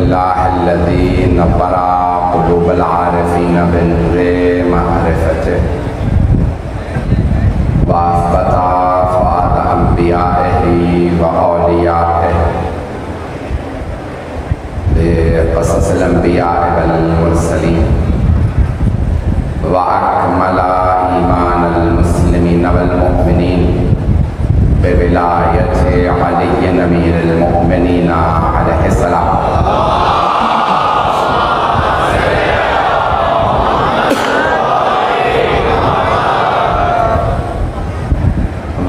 अल्हम्दुलिल्लाहिल्लज़ी नव्वरा क़ुलूबल आरिफ़ीन बिनूरे मअरिफ़तिह व अस्बता फ़ुआद अंबियाइही व औलियाइही बिक़ससिल अंबियाइ वल मुरसलीन व अकमला ईमानल मुस्लिमीन वल मुअमिनीन बिविलायति अली अमीरुल मुअमिनीन अलैहिस्सलाम।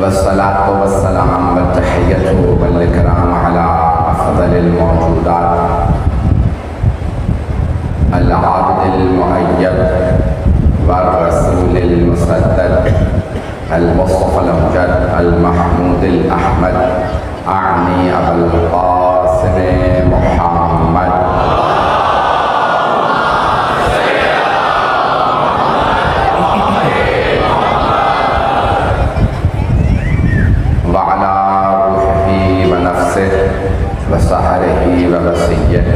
वस्सलातु वस्सलाम व तहिय्यतु वल इकराम अला अफ़ज़लिल मौजूदात अल आबिदिल मुअय्यद व रसूलिल मुसद्दद अल मुस्तफ़ल अमजद अल महमूदिल अहमद आनी अबुल क़ासिम मुहम्मद व अला रूहिही व नफ्सिही व सहरिही व वसिय्यिही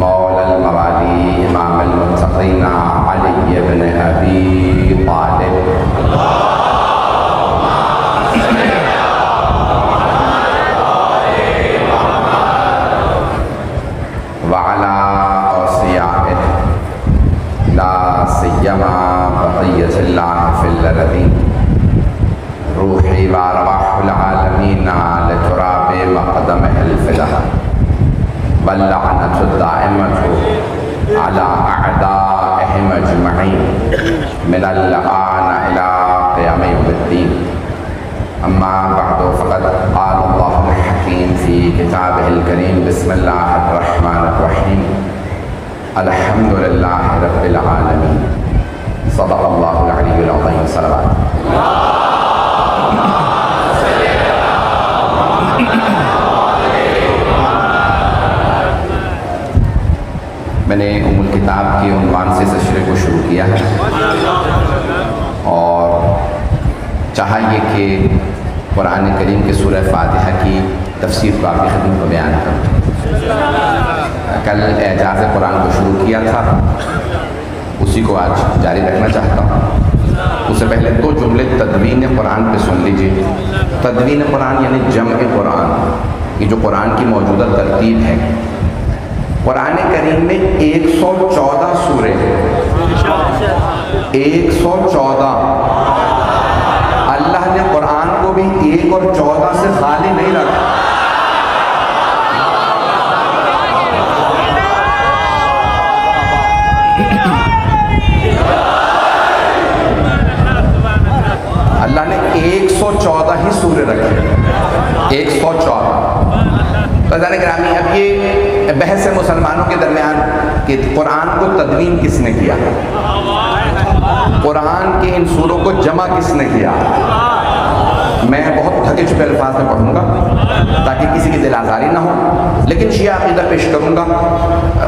मौलल मवाली इमामुल मुत्तक़ीन अली इब्न अबी तालिब व अला औसियाइही ला सिय्यमा बक़िय्यतुल्लाह फिल अरज़ीन रूही व अरवाहुल आलमीन लितुराबि मक़दमिहिल फ़िदाह वल्लअनतु दाइमतु अला अअदाइहिम अजमईन मिनल आन इला क़ियाम यौमिद्दीन। अम्मा बअदु फ़क़द क़ाल अल्लाहुल हकीम फ़ी किताबिहिल करीम बिस्मिल्लाहिर रहमानिर रहीम अल्हम्दुलिल्लाहि रब्बिल आलमीन सदक़ल्लाहुल अलीयुल अज़ीम। सलवात। मैंने उम्मुल किताब के उन्वान से सशरे को शुरू किया है और चाहा ये कि कुरान करीम के सूरह फातिहा की तफसीर को आपकी खिदमत में बयान करूँ। कल एजाज़ कुरान को शुरू किया था, उसी को आज जारी रखना चाहता हूँ। उससे पहले दो जुमले तदवीन कुरान पे सुन लीजिए। तदवीन कुरान यानी जम कुरान, ये जो कुरान की मौजूदा तरतीब है। कुरान करीम में 114 सूरे, 114। अल्लाह ने कुरान को भी 1 और 14 से खाली नहीं रखा। अल्लाह ने 114 ही सूरे रखे, 114। तो ग्रामी, अब ये बहस है मुसलमानों के दरमियान कि कुरान को तदवीन किसने किया, कुरान के इन सूरों को जमा किसने किया। मैं बहुत ढके छुपे अल्फाज में पढ़ूंगा ताकि किसी की दिल आज़ारी ना हो, लेकिन शिया अक़ीदा पेश करूंगा।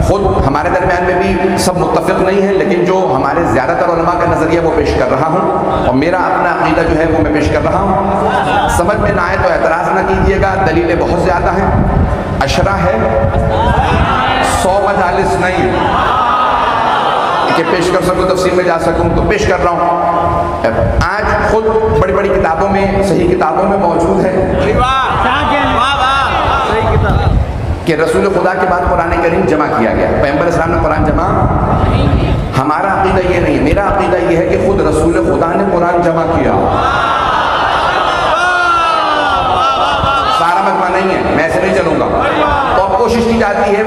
ख़ुद हमारे दरमियान में भी सब मुत्तफ़िक़ नहीं है, लेकिन जो हमारे ज़्यादातर उलमा का नज़रिया वो पेश कर रहा हूँ और मेरा अपना अक़ीदा जो है वो मैं पेश कर रहा हूँ। समझ में ना आए तो एतराज़ ना कीजिएगा, दलीलें बहुत ज़्यादा हैं। अशरा है, 100 मजालिस नहीं कि पेश कर सकूँ, तफसीर में जा सकूँ, तो पेश कर रहा हूँ। आज खुद बड़ी बड़ी किताबों में, सही किताबों में मौजूद है कि रसूल खुदा के बाद कुरान करीम जमा किया गया। पैगंबर इस्लाम ने कुरान जमा, हमारा अक़ीदा ये नहीं है। मेरा अक़ीदा ये है कि खुद रसूल खुदा ने कुरान जमा किया। सारा मजमा नहीं है, मैं ऐसे नहीं चलूँगा। तो अब कोशिश की जाती है,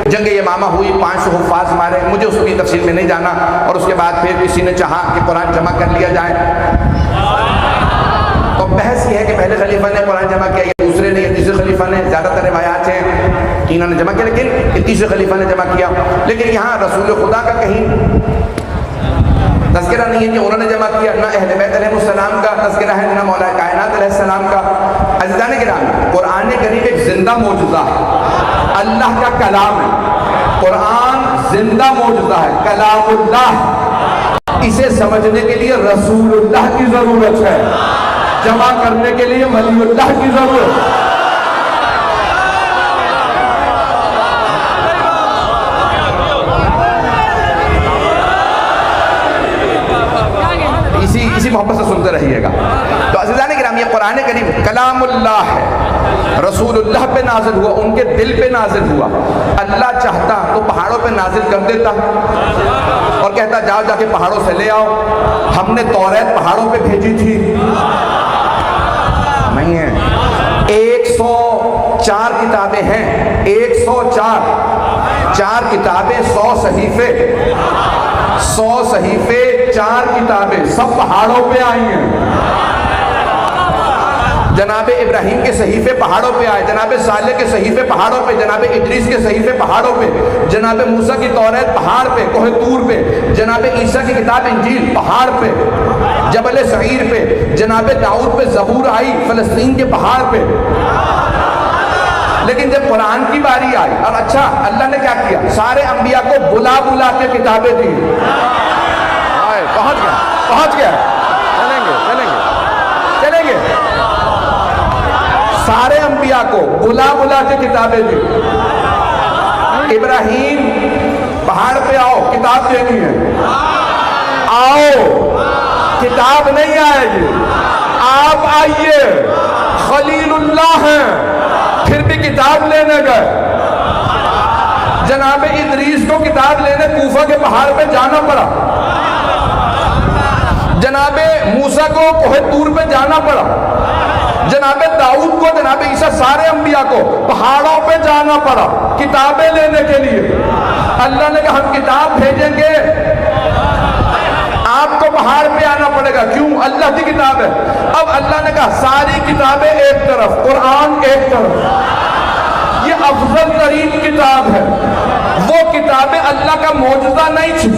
जंग यमामा हुई, 500 हुफ़ाज़ मारे, मुझे उसकी तफसील में नहीं जाना। और उसके बाद फिर किसी ने चाहा कि कुरान जमा कर लिया जाए। तो बहस ये है कि पहले खलीफा ने कुरान जमा किया, या दूसरे ने, या तीसरे खलीफा ने। ज़्यादातर रिवायात हैं कि इन्होंने जमा किया, लेकिन तीसरे खलीफा ने जमा किया। लेकिन यहाँ रसूल खुदा का कहीं तज़किरा नहीं है कि उन्होंने जमा किया, ना अहले बैत अलैहिस्सलाम का तज़किरा है, ना मौला कायनात अलैहिस्सलाम का। अज़ीज़ान गिरामी, कुरान करीम एक जिंदा मौजूदा है, अल्लाह का कलाम है। कुरान जिंदा मौजूदा है, कलामुल्लाह। इसे समझने के लिए रसूलुल्लाह की जरूरत है, जमा करने के लिए वलीउल्लाह की जरूरत। है, रसूलुल्लाह पे नाजिल हुआ, उनके दिल पे नाजिल हुआ। अल्लाह चाहता तो पहाड़ों पे नाजिल कर देता और कहता जाओ जाके पहाड़ों से ले आओ। हमने तौरात पहाड़ों पे भेजी थी, नहीं है। 104 किताबें हैं, 104, 4 किताबें, 100 सहीफे, 100 सहीफे, 4 किताबें, सब पहाड़ों पे आई हैं। जनाबे इब्राहिम के सहीफे पहाड़ों पे आए, जनाबे साले के सहीफे पहाड़ों पे, जनाबे इद्रीस के सहीफे पहाड़ों पे, जनाबे मूसा की तौरात पहाड़ पे, कोहे तूर पे, जनाबे ईसा की किताब इंजील पहाड़ पे, जबल सईर पे, जनाबे दाऊद पे ज़बूर आई फ़लस्तीन के पहाड़ पे। लेकिन जब कुरान की बारी आई, और अच्छा अल्लाह ने क्या किया, सारे अंबिया को बुला बुला के किताबें दी। पहुंच गया, चलेंगे। सारे अंबिया को बुला बुला के किताबें दी। इब्राहिम पहाड़ पे आओ, किताब देनी है, आओ, किताब नहीं आएगी, आप आइए, खलीलुल्लाह हैं, फिर भी किताब लेने गए। जनाबे इद्रीस को किताब लेने कूफा के पहाड़ पे जाना पड़ा, जनाबे मूसा को कोहे तूर पे जाना पड़ा, जनाबे दाऊद को, जनाबे ईसा, सारे अंबिया को पहाड़ों पे जाना पड़ा किताबें लेने के लिए। अल्लाह ने कहा हम किताब भेजेंगे, आपको पहाड़ पे आना पड़ेगा। क्यों? अल्लाह की किताब है। अब अल्लाह ने कहा सारी किताबें एक तरफ, कुरान एक तरफ, ये अफजल तरीन किताब है। वो किताबें अल्लाह का मौजूदा नहीं थी।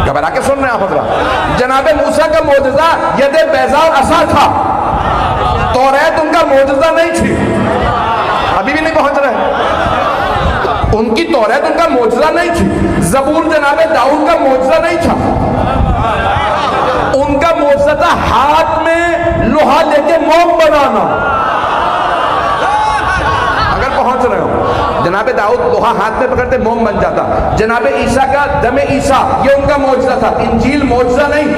घबरा के सुन रहे हैं आप हजरा? जनाबे मूसा का मौजूदा यदे बैज़ा असा था, तौरात उनका मौजूदा नहीं थी, अभी भी नहीं पहुंच रहे। उनकी तौरात उनका मौजूदा नहीं थी, ज़बूर जनाबे दाऊद का मौजूदा नहीं था। उनका मौजूदा था हाथ में लोहा लेके मोम बनाना। अगर पहुंच रहे हो, जनाबे दाऊद लोहा हाथ में पकड़ते मोम बन जाता। जनाबे ईसा का दमे ईसा, ये उनका मौजूदा था, इंजील मौजूदा नहीं।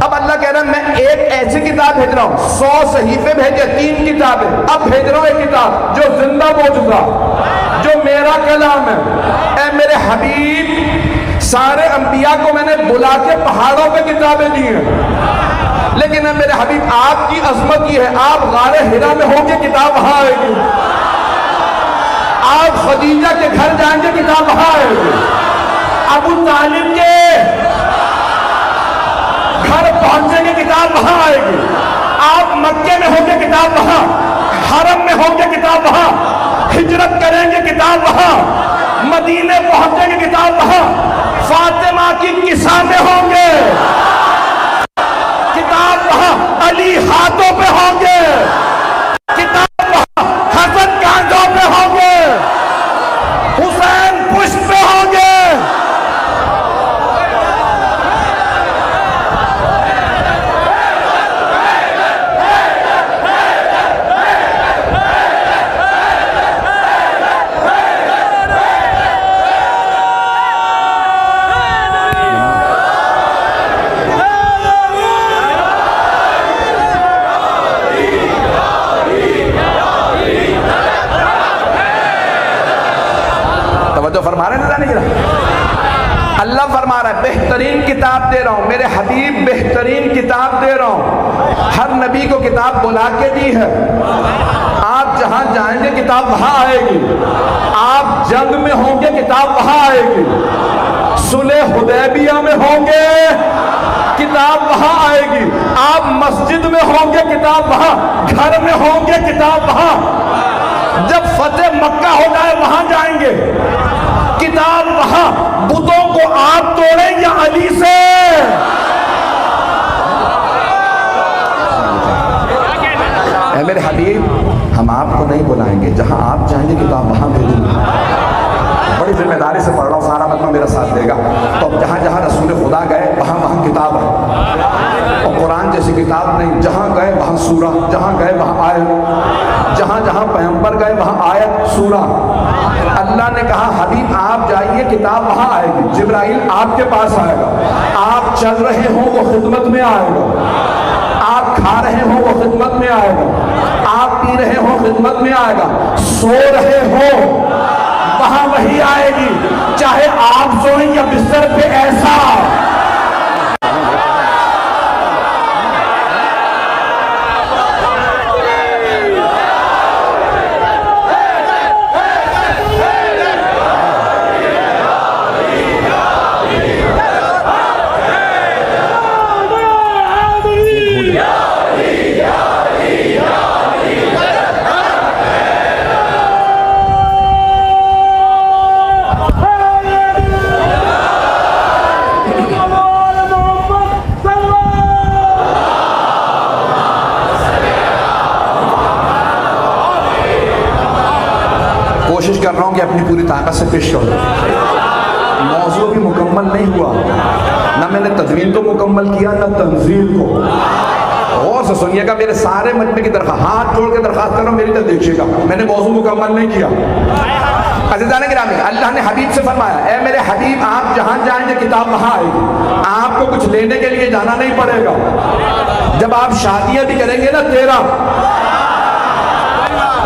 अब अल्लाह कह रहा है मैं एक ऐसी किताब भेज रहा हूं, 100 सहीफे भेजे, 3 किताबें, अब भेज रहा हूं एक किताब जो जिंदा मौजूदा, जो मेरा कलाम है। ऐ मेरे हबीब, सारे अंबिया को मैंने बुला के पहाड़ों पे किताबें दी हैं, लेकिन मेरे हबीब आपकी अजमत ये है, आप गारे हिरा में होंगे, किताब वहां आएगी। आप खदीजा के घर जाएंगे, किताब वहां आएगी। अबू तालिब के घर पहुंचेंगे, किताब वहां आएगी। आप मक्के में होंगे, किताब वहां, हरम में होंगे, किताब वहां, हिजरत करेंगे, किताब वहां, मदीने पहुंचेंगे, किताब वहां, फातिमा की किसा में होंगे, किताब वहां, अली हाथों पे होंगे, किताब वहां, हसन कांधों पे होंगे, हुसैन पुष्प पे होंगे। तो फरमा रहे हैं नहीं, अल्लाह फरमा रहा है बेहतरीन किताब दे रहा हूं, मेरे हबीब बेहतरीन किताब दे रहा हूं। हर नबी को किताब बुला के दी है, आप जहां जाएंगे किताब वहां आएगी। आप जंग में होंगे, किताब वहां आएगी। सुलह हुदैबिया में होंगे, किताब वहां आएगी। आप मस्जिद में होंगे, किताब वहां, घर में होंगे, किताब वहां। जब फतेह मक्का हो जाए वहां जाएंगे, किताब वहां। बुतों को आप तोड़ेंगे अली से। ऐ मेरे हबीब, हम आपको नहीं बुलाएंगे, जहां आप जाएंगे किताब वहां भेजूंगा। बड़ी जिम्मेदारी से पढ़ रहा हूँ, सारा मजमा मेरा साथ देगा। तो अब जहाँ जहाँ रसूल खुदा गए वहाँ वहाँ किताब है, और कुरान जैसी किताब नहीं। जहाँ गए वहाँ सूरा, जहाँ गए वहाँ आयत, जहाँ जहाँ पैगंबर गए वहाँ आयत सूरा। अल्लाह ने कहा हबीब आप जाइए, किताब वहाँ आएगी, जिब्राइल आपके पास आएगा, आप चल रहे हो वो खिदमत में आएगा, आप खा रहे हो वो खिदमत में आएगा, आप पी रहे हो खिदमत में आएगा, सो रहे हो वहां वही आएगी, चाहे आप सोएं या बिस्तर पे। ऐसा कोशिश कर रहा हूं कि अपनी पूरी ताकत से पेश करूं। मौजू भी मुकम्मल नहीं हुआ, ना मैंने तदवीन को मुकम्मल किया, ना तंजील को। और से सुनिएगा, मेरे सारे मजमे की दरख्वास्त, हाथ जोड़ के दरख्वास्त कर रहा हूं, मेरी तरफ देखिएगा, मैंने मौजू मुकम्मल नहीं किया। अज़ीज़ान गिरामी, अल्लाह ने हबीब से फरमाया, ए मेरे हबीब आप जहां जाएंगे किताब वहां आएगी, आपको कुछ लेने के लिए जाना नहीं पड़ेगा। जब आप शादियां भी करेंगे ना, 13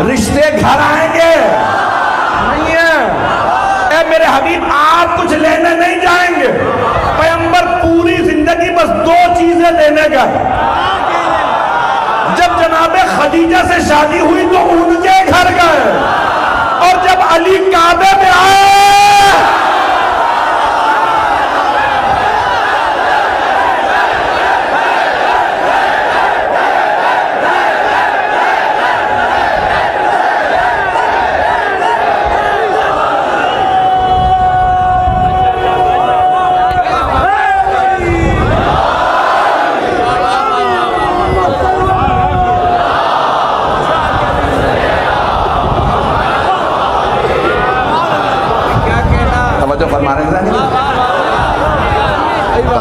रिश्ते घर आएंगे। नहीं है ए मेरे हबीब आप कुछ लेने नहीं जाएंगे। पैगंबर पूरी जिंदगी बस 2 चीजें लेने गए। जब जनाबे खदीजा से शादी हुई तो उनके घर गए, और जब अली काबे में आए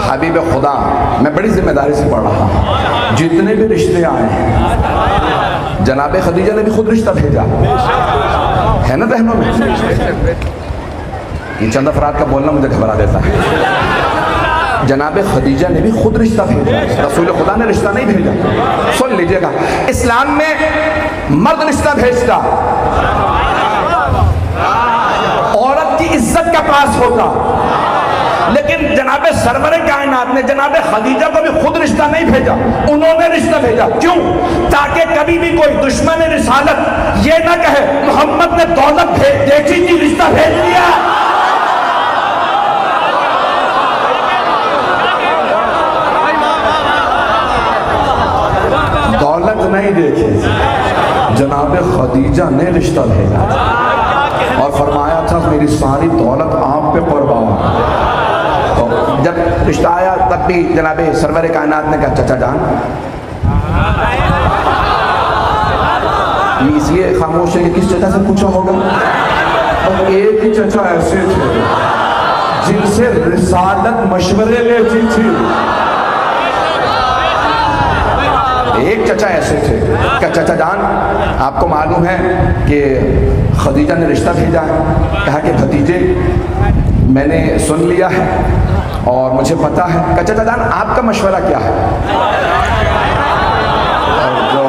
हबीब खुदा, मैं बड़ी जिम्मेदारी से पढ़ रहा हूँ। जितने भी रिश्ते आए हैं, जनाबे खदीजा ने भी खुद रिश्ता भेजा है ना बहनों में। ये चंद अफराद का बोलना मुझे घबरा देता है। जनाबे खदीजा ने भी खुद रिश्ता भेजा, रसूल खुदा ने रिश्ता नहीं भेजा। सुन लीजिएगा, इस्लाम में मर्द रिश्ता भेजता, औरत की इज्जत का पास होता, लेकिन जनाबे सरवरे कायनात ने जनाबे खदीजा को भी खुद रिश्ता नहीं भेजा, उन्होंने रिश्ता भेजा। क्यों? ताकि कभी भी कोई दुश्मन रिसालत ये ना कहे मोहम्मद ने दौलत देखी थी, रिश्ता भेज दिया। दौलत नहीं देखी, जनाबे खदीजा ने रिश्ता भेजा और फरमाया था मेरी सारी दौलत आप पे कुर्बान। जब रिश्ता आया तब भी जनाबे सरवरे कायनात ने कहा चाचा जान, इसलिए खामोश है कि किस चाचा से पूछा होगा। और एक ही चाचा ऐसे थे जिनसे रिसालत मशवरे लेती थी, एक चचा ऐसे थे। क्या चाचा जान आपको मालूम है कि खदीजा ने रिश्ता भेजा है? कहा कि भतीजे मैंने सुन लिया है और मुझे पता है। क्या चाचा जान आपका मशवरा क्या है? जो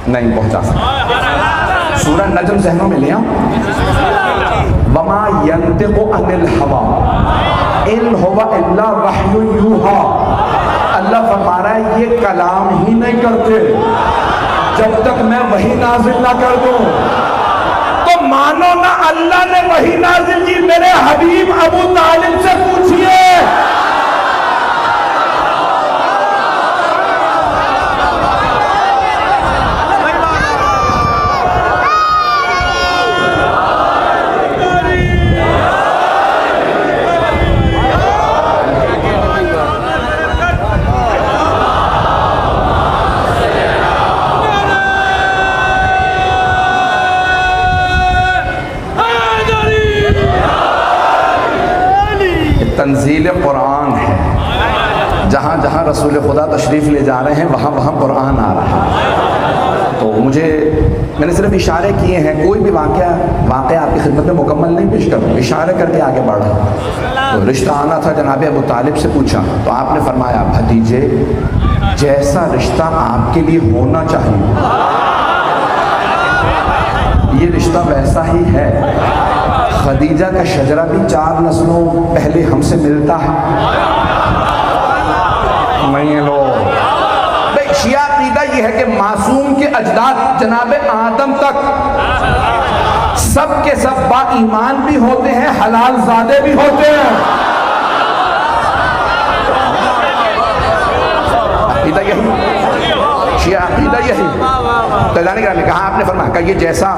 नहीं पहुंचा सकता, सूरह नजम ज़हनों में ले आओ। वमा यंतिक़ु अनिल हवा इन हुवा इल्ला वह्यु यूहा। अल्लाह फरमा रहा है ये कलाम ही नहीं करते जब तक मैं वही नाजिल ना कर दूं। तो मानो ना अल्लाह ने वही नाजिल की, मेरे हबीब अबू तालिब से पूछिए। जहाँ जहाँ रसूल खुदा तशरीफ़ ले जा रहे हैं वहाँ वहाँ कुरान आ रहा है। तो मैंने सिर्फ इशारे किए हैं, कोई भी वाक़या आपकी खिदमत में मुकम्मल नहीं पेश कर, इशारे करके आगे बढ़ा। तो रिश्ता आना था, जनाब अबू तालिब से पूछा तो आपने फरमाया, भतीजे जैसा रिश्ता आपके लिए होना चाहिए ये रिश्ता वैसा ही है। खदीजा का शजरा भी 4 नस्लों पहले हमसे मिलता है। नहीं लो भाई, शिया अकीदा ये है कि मासूम के अजदाद जनाब आदम तक सब के सब बा ईमान भी होते हैं, हलाल ज़ादे भी होते हैं। अकीदा यही, शिया अकीदा यही। तो जाने के कहा आपने फरमाया कि ये जैसा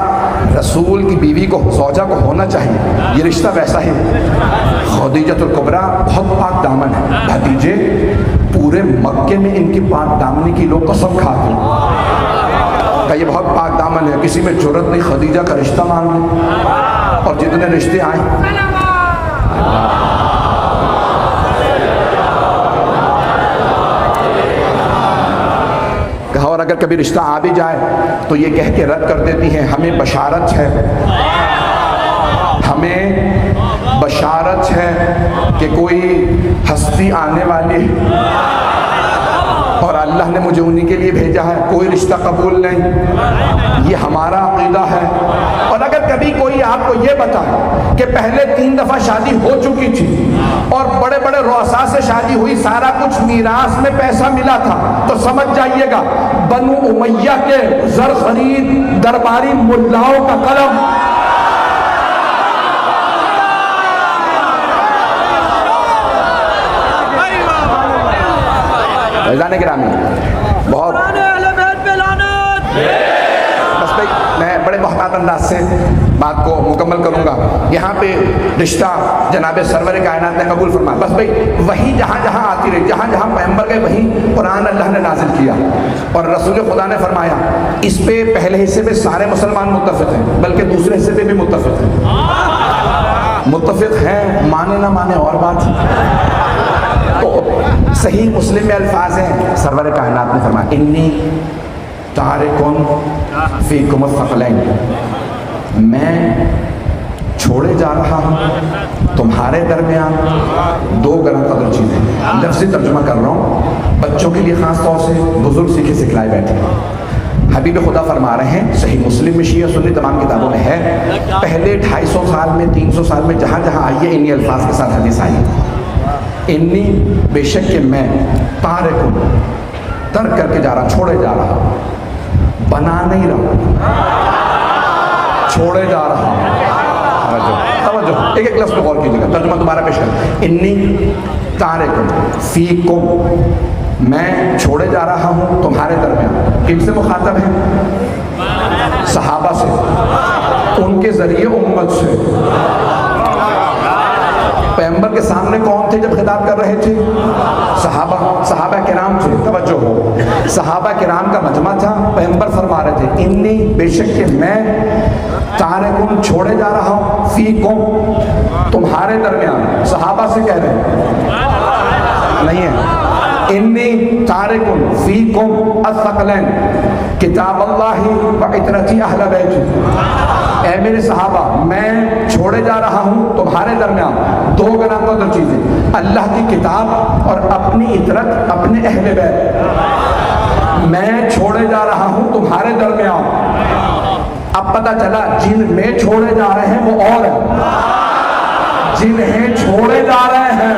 रसूल की बीवी को, सौजा को होना चाहिए, ये रिश्ता वैसा ही। खदीजतुल कुबरा बहुत पाक दामन है। भतीजे पूरे मक्के में इनकी पाक दामनी की लोग कसम खाते हैं, ये बहुत पाक दामन है, किसी में जरूरत नहीं खदीजा का रिश्ता मांग ले। और जितने रिश्ते आए कहा, और अगर कभी रिश्ता आ भी जाए तो ये कह के रद्द कर देती हैं, हमें बशारत है, हमें बशारत है कि कोई हस्ती आने वाली है और अल्लाह ने मुझे उन्हीं के लिए भेजा है, कोई रिश्ता कबूल नहीं। ये हमारा अकीदा है। और अगर कभी कोई आपको ये बताए कि पहले 3 दफ़ा शादी हो चुकी थी और बड़े बड़े रोसा से शादी हुई, सारा कुछ मीरास में पैसा मिला था, तो समझ जाइएगा बनु उमैया के जर खरीद दरबारी मुल्लाओं का कलम। गिरामी बहुत बस भाई, मैं बड़े मोहतात अंदाज से बात को मुकम्मल करूंगा। यहाँ पे रिश्ता जनाब सरवर कायनात ने कबूल फरमाया। बस भाई वही जहाँ जहाँ आती रही, जहाँ जहाँ पैगंबर गए वहीं कुरान अल्लाह ने नाजिल किया। और रसूल खुदा ने फरमाया इस पे पहले हिस्से में सारे मुसलमान मुत्तफिक हैं, बल्कि दूसरे हिस्से पे भी मुत्तफिक हैं। मुत्तफिक हैं, माने ना माने और बात। तो सही मुस्लिम में अल्फाज हैं, सरवर कायनात ने फरमाया इन्नी तारिकुन फीकुम अस-सकलैन, मैं छोड़े जा रहा हूँ तुम्हारे दरमियान 2 गरम कदर चीज़ें। लफ्ज़ी तर्जुमा कर रहा हूँ, बच्चों के लिए ख़ास तौर से, बुजुर्ग सीखे सिखलाए बैठे। हबीब खुदा फरमा रहे हैं, सही मुस्लिम में, शिया सुन्नी तमाम किताबों में है, पहले 250 साल में, 300 साल में जहाँ जहाँ आई है इन्हीं अल्फाज के साथ हदीस आई, इन्नी बेशक के मैं तारिकुन तर्क करके जा रहा, छोड़े जा रहा, बना नहीं रहा, छोड़े जा रहा। तवज्जो, एक एक लफ्ज़ पे गौर कीजिएगा, तर्जुमा दोबारा पेश कर। इन्नी तारिकुन फीकुम, मैं छोड़े जा रहा हूँ तुम्हारे दरमियान। किनसे मुखातब है? सहाबा से, उनके जरिए उम्मत से। पैगंबर के सामने कौन थे जब खिताब कर रहे थे? सहाबा किराम थे। तवज्जो हो, सहाबा किराम का मजमा था। पैगंबर फरमा रहे थे इन्नी बेशक के मैं तारिकुन छोड़े जा रहा हूँ फीकुम तुम्हारे दरमियान। सहाबा से कह रहे हैं, नहीं है, इन्नी तारिकुन फीकुम अस-सकलैन किताब अल्लाहि व इतरती अहल बैती। ऐ मेरे सहाबा, मैं छोड़े जा रहा हूँ तुम्हारे दरमियान 2 गरम कदर चीज़ें, अल्लाह की किताब और अपनी इतरत, अपने अहले बैत। मैं छोड़े जा रहा हूँ तुम्हारे दरमियान। अब पता चला जिन में छोड़े जा रहे हैं वो और है, जिन्हें छोड़े जा रहे हैं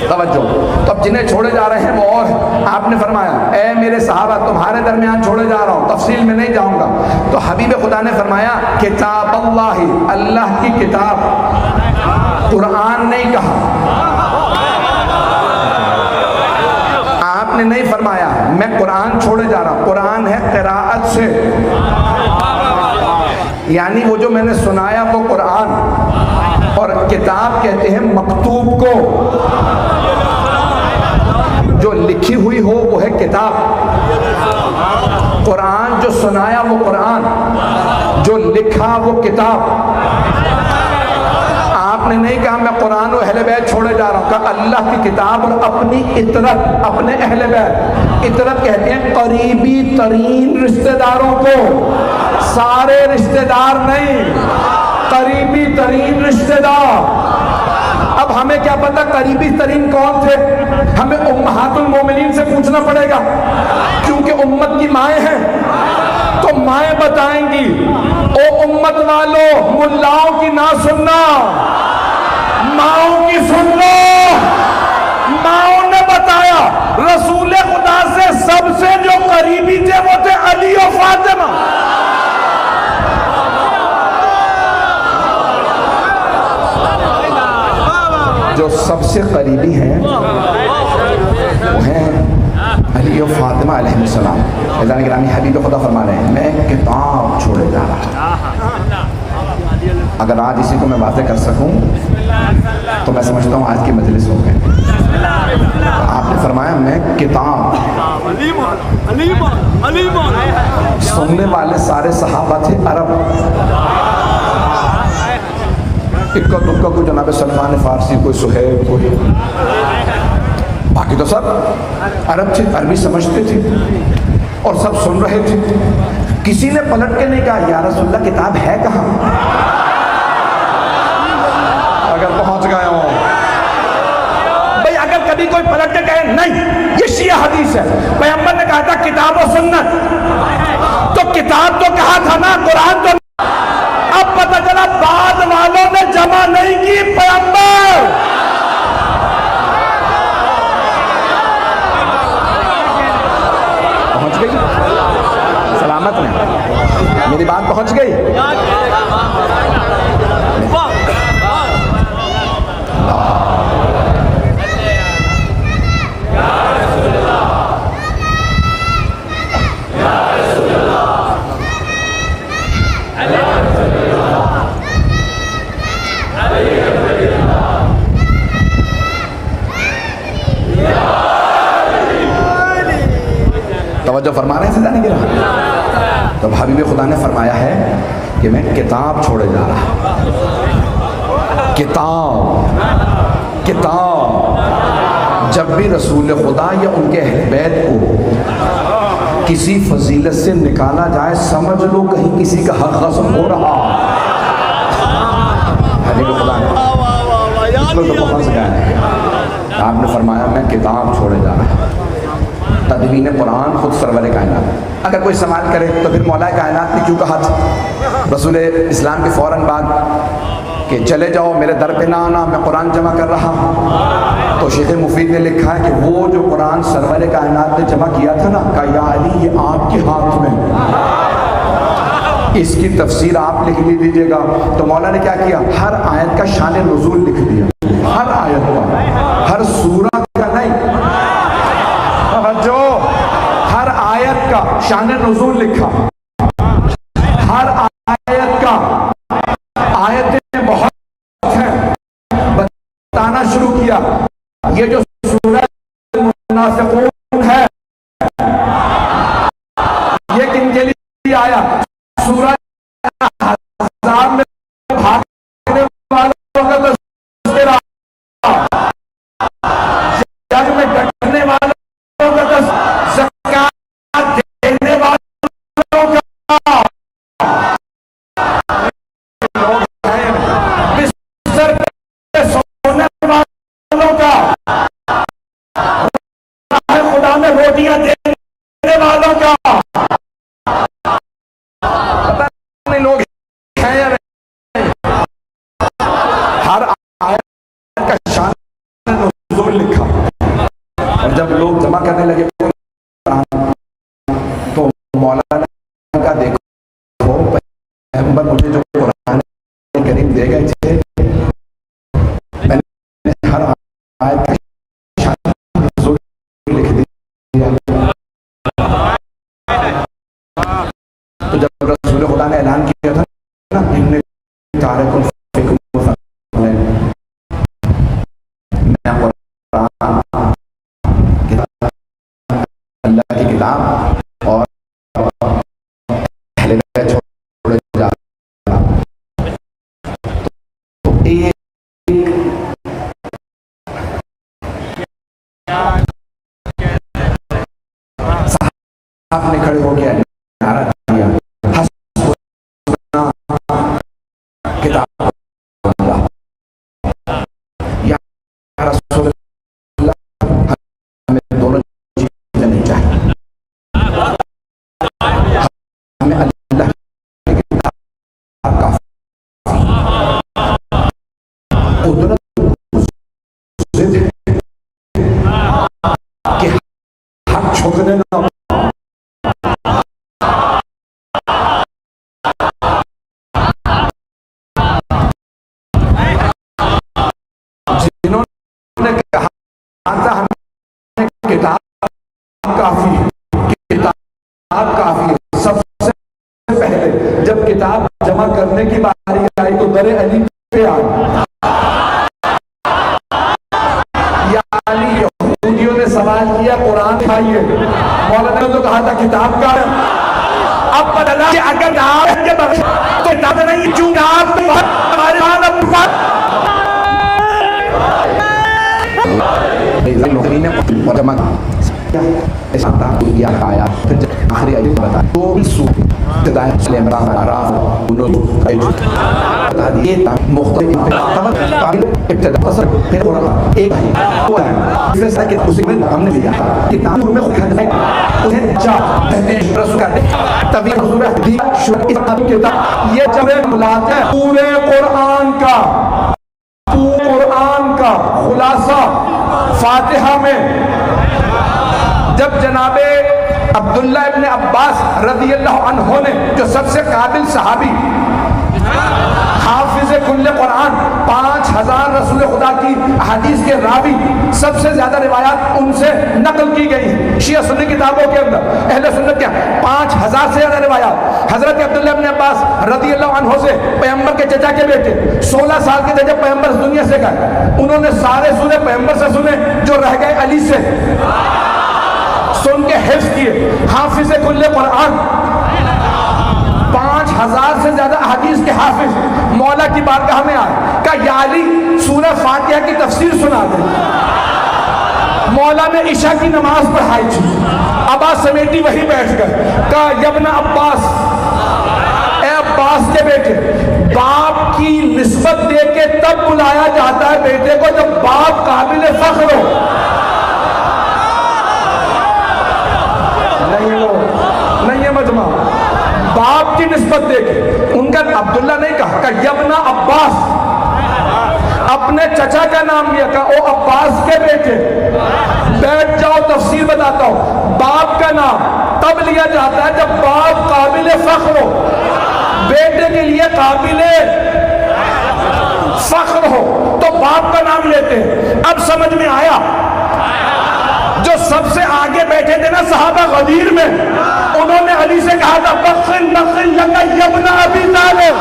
तवज्जो, तो अब जिन्हें छोड़े जा रहे हैं वो और है। आपने फरमाया ऐ मेरे सहाबा तुम्हारे दरमियान छोड़े जा रहा हूँ, तफसील में नहीं जाऊंगा। तो हबीब खुदा ने फरमाया किताब अल्लाह, अल्लाह की किताब, कुरान नहीं कहा। आपने नहीं फरमाया मैं कुरान छोड़े जा रहा हूँ, कुरान है क़िराअत से, यानी वो जो मैंने सुनाया वो कुरान, और किताब कहते हैं मकतूब को, जो लिखी हुई हो वो है किताब। कुरान जो सुनाया वो कुरान, जो लिखा वो किताब। कहा मैं कुरान और अहले बैत छोड़े जा रहा हूँ। कहा अल्लाह की किताब और अपनी इतरत, अपने अहले बैत। इतरत कहते हैं करीबी तरीन रिश्तेदारों को, सारे रिश्तेदार नहीं, करीबी तरीन रिश्तेदार। अब हमें क्या पता करीबी तरीन कौन थे? हमें उम्महातुल मोमिनीन से पूछना पड़ेगा, क्योंकि उम्मत की माएँ हैं, तो माएँ बताएंगी। ओ उम्मत वालों, मुल्लाओं की ना सुनना, माओं की सुन लो। माओं ने बताया रसूल खुदा से सबसे जो करीबी थे वो थे अली और फातिमा। जो सबसे करीबी हैं वो हैं अली और फातिमा अलैहिस्सलाम। अल्लाह गिरामी हबीब खुदा फरमा रहे हैं मैं किताब छोड़े जा रहा हूँ। अगर आज इसी को मैं बातें कर सकूं तो मैं समझता हूँ आज की मजलिस हो गई। आपने फरमाया मैं किताब, सुनने वाले सारे सहाबा थे अरब, इक्का दुक्का कोई जनाब सलमान फारसी, कोई सुहेब, कोई, बाकी तो सब अरब थे, अरबी समझते थे और सब सुन रहे थे। किसी ने पलट के नहीं कहा या रसूलल्लाह किताब है कहाँ? अगर पहुंच गए हो भाई, अगर कभी कोई पलट के कहे नहीं ये शिया हदीस है, पैगंबर ने कहा था किताब और सुन्नत, तो किताब तो कहा था ना, कुरान तो। अब पता चला बाद वालों ने जमा नहीं की, पैगंबर पहुंच गई सलामत में, मेरी बात पहुंच गई। तवज्जो फरमा रहे हैं सीधा नहीं गिरा। तो हबीब खुदा ने फरमाया है कि मैं किताब छोड़े जा रहा हूँ। किताब, किताब। जब भी रसूल खुदा या उनके अहले बैत को किसी फजीलत से निकाला जाए, समझ लो कहीं किसी का हक गस्ब हो रहा। हबीब खुदा ने तो पहुंच गए। आपने फरमाया मैं किताब छोड़े जा रहा हूँ। तदवीन कुरान खुद सरवर कायनात। अगर कोई सवाल करे तो फिर मौला कायनात ने क्यों कहा था रसूल इस्लाम के फ़ौरन बाद कि चले जाओ मेरे दर पे ना आना, मैं कुरान जमा कर रहा हूँ? तो शेख मुफीद ने लिखा है कि वो जो कुरान सरवर कायनात ने जमा किया था ना, का या अली ये आपके हाथ में, इसकी तफसीर आप लिख लीजिएगा। तो मौला ने क्या किया, हर आयत का शान नुज़ूल लिख दिया, हर आयत का, हर सूरत का नहीं, जो हर आयत का शान नुज़ूल लिखा, हर आयत का, आयतें बहुत हैं, बताना शुरू किया। ये जो सूरह मुनाफ़िक़ून है ये किनके लिए आया? सूरह अहज़ाब में भागने वालों का तज़किरा, जंग में डटने वालों का, ज़कात देने वालों का, बिस्तर पे सोने वालों का, खुदा में रोटियां देने वालों का। पता नहीं लोग हैं या नहीं। हर आयत का शान नुज़ूल लिखा, और जब लोग जमा करने लगे तो मौलाना का देखो पैगंबर मुझे जो कुरान करीम दे गए थे, मैंने हर आयत का शान नुज़ूल लिख दिया। तो जब रसूल खुदा ने ऐलान किया था ना, इन्ने तारिकुल फिक्र अल्लाह की किताब और अहले बैत छोड़े जा रहा, तो एक आपने खड़े हो गया नारा दिया, किताब या रसूलुल्लाह, हमें दोनों चीजें नहीं चाहिए। हमें अल्लाह की किताब का कुदरत कि हक छोड़ने ना, जिन्होंने कहा था हमें किताब काफी है, किताब काफी है। सबसे पहले जब किताब जमा करने की बारी आई तो दरे अली पे आई, यानी यहूदियों ने सवाल किया कुरान खाइए, मौलाना ने तो कहा था किताब का। अब बदला कि अगर आप के बगैर तो किताब नहीं, चूंकि आप हमारे लोगों ने जमा किया आया, फिर आखिरी आयत बता तो हमने लिया किताब में ये पूरे कुरान का खुलासा फातिहा में जब जनाबे अब्दुल्ला इब्ने अब्बास रज़ियल्लाहु अन्हु ने, जो सबसे काबिल सहाबी, हाफिज़े कुल्ले कुरान, 5000 रसूल खुदा की हदीस के रावी, सबसे ज्यादा रिवायात उनसे नकल की गई है शिया सुन्नी किताबों के अंदर। अहले सुन्नत क्या 5000 से ज्यादा रिवायात हजरत अब्दुल्ला इब्ने अब्बास रज़ियल्लाहु अन्हु से, पैगंबर के चचा के बेटे, 16 साल के थे जब पैगंबर दुनिया से गए, उन्होंने सारे सूरे पैगंबर से सुने, जो रह गए अली से सुन के हिफ्ज़ किए। हाफिज़े कुल्ले कुरान 5000 से ज्यादा हदीस के हाफिज मौला की बारगाह में आए, का या अली सूरह फातिहा की तफसीर सुना दे। मौला ने ईशा की नमाज पढ़ाई थी, अब्बास समेटी वही बैठ गए, का यब्न अब्बास, ए अब्बास के बेटे, बाप की निस्बत दे के तब बुलाया जाता है बेटे को जब बाप काबिल फख्र हो। नहीं है मजमा, बाप की निस्बत देके उनका अब्दुल्ला नहीं कहा, का यब्ना अब्बास, अपने चचा का नाम लिया, का ओ अब्बास के बेटे। बैठ जाओ तफसीर बताता हूं, बाप का नाम तब लिया जाता है जब बाप काबिल फख्र हो, बेटे के लिए काबिल फख्र हो तो बाप का नाम लेते हैं। अब समझ में आया, जो सबसे आगे बैठे थे ना सहाबा गदीर में, उन्होंने अली से कहा था बख्शिन बख्शिन लका यब्ना अबी तालिब।